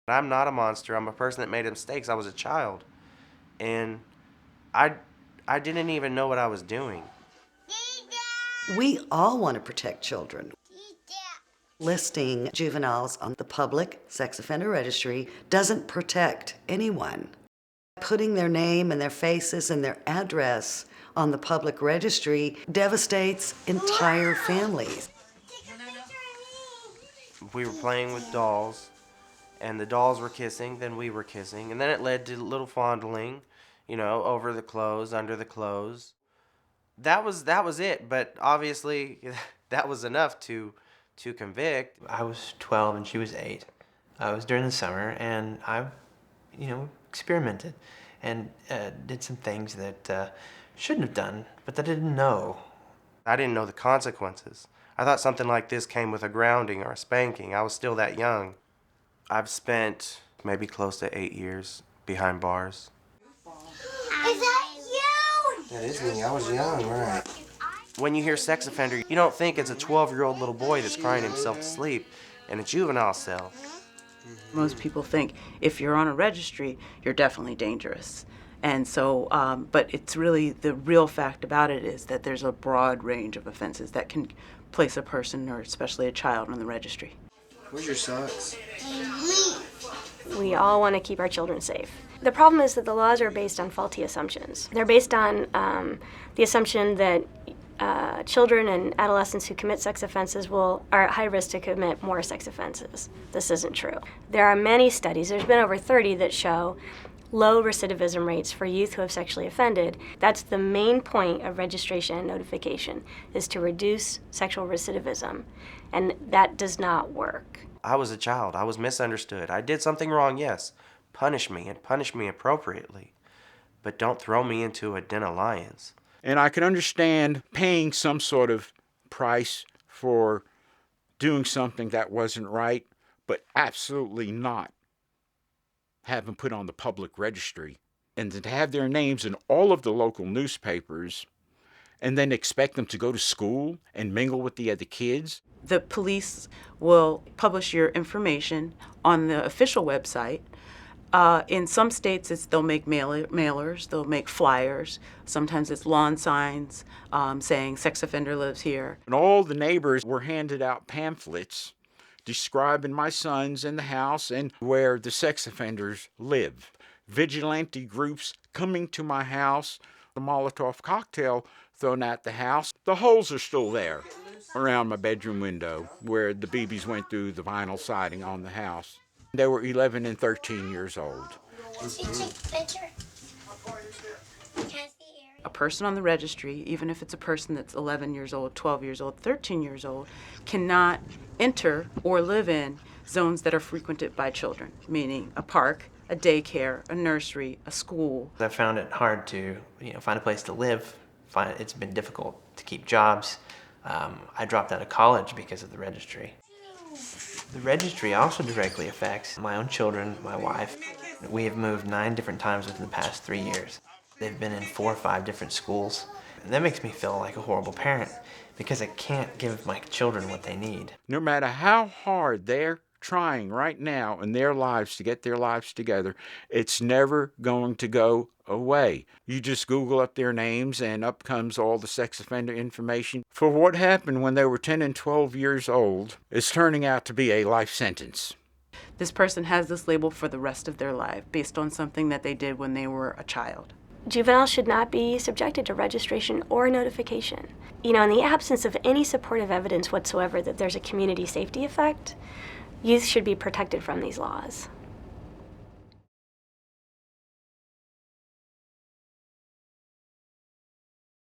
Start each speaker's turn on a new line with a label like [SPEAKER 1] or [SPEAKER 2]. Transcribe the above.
[SPEAKER 1] I'm not a monster. I'm a person that made mistakes. I was a child. And I, I didn't even know what I was doing.
[SPEAKER 2] We all want to protect children. Listing juveniles on the public sex offender registry doesn't protect anyone. Putting their name and their faces and their address on the public registry devastates entire families.
[SPEAKER 1] We were playing with dolls, and the dolls were kissing, then we were kissing, and then it led to little fondling, over the clothes, under the clothes. That was it, but obviously that was enough to convict.
[SPEAKER 3] I was 12 and she was 8. It was during the summer, and I, experimented and did some things that shouldn't have done, but that I didn't know.
[SPEAKER 1] I didn't know the consequences. I thought something like this came with a grounding or a spanking. I was still that young. I've spent maybe close to 8 years behind bars.
[SPEAKER 4] Is that you?
[SPEAKER 1] That is me. I was young, right? When you hear sex offender, you don't think it's a 12-year-old little boy that's crying himself to sleep in a juvenile cell.
[SPEAKER 5] Most people think if you're on a registry, you're definitely dangerous. And so, but it's really, the real fact about it is that there's a broad range of offenses that can place a person, or especially a child, on the registry.
[SPEAKER 1] Where's your socks?
[SPEAKER 4] We all want to keep our children safe. The problem is that the laws are based on faulty assumptions. They're based on the assumption that children and adolescents who commit sex offenses are at high risk to commit more sex offenses. This isn't true. There are many studies, there's been over 30, that show low recidivism rates for youth who have sexually offended. That's the main point of registration and notification, is to reduce sexual recidivism, and that does not work.
[SPEAKER 1] I was a child. I was misunderstood. I did something wrong, yes. Punish me, and punish me appropriately. But don't throw me into a den of lions.
[SPEAKER 6] And I can understand paying some sort of price for doing something that wasn't right, but absolutely not have them put on the public registry. And to have their names in all of the local newspapers and then expect them to go to school and mingle with the other kids.
[SPEAKER 5] The police will publish your information on the official website. In some states, they'll make mailers, they'll make flyers. Sometimes it's lawn signs saying sex offender lives here.
[SPEAKER 6] And all the neighbors were handed out pamphlets describing my sons in the house and where the sex offenders live. Vigilante groups coming to my house, a Molotov cocktail thrown at the house. The holes are still there around my bedroom window where the BBs went through the vinyl siding on the house. They were 11 and 13 years old.
[SPEAKER 5] A person on the registry, even if it's a person that's 11 years old, 12 years old, 13 years old, cannot enter or live in zones that are frequented by children, meaning a park, a daycare, a nursery, a school.
[SPEAKER 3] I found it hard to find a place to live. It's been difficult to keep jobs. I dropped out of college because of the registry. The registry also directly affects my own children, my wife. We have moved 9 different times within the past 3 years. They've been in 4 or 5 different schools. And that makes me feel like a horrible parent because I can't give my children what they need.
[SPEAKER 6] No matter how hard they're trying right now in their lives to get their lives together, it's never going to go away. You just Google up their names and up comes all the sex offender information. For what happened when they were 10 and 12 years old is turning out to be a life sentence.
[SPEAKER 5] This person has this label for the rest of their life based on something that they did when they were a child.
[SPEAKER 4] Juveniles should not be subjected to registration or notification. In the absence of any supportive evidence whatsoever that there's a community safety effect, youth should be protected from these laws.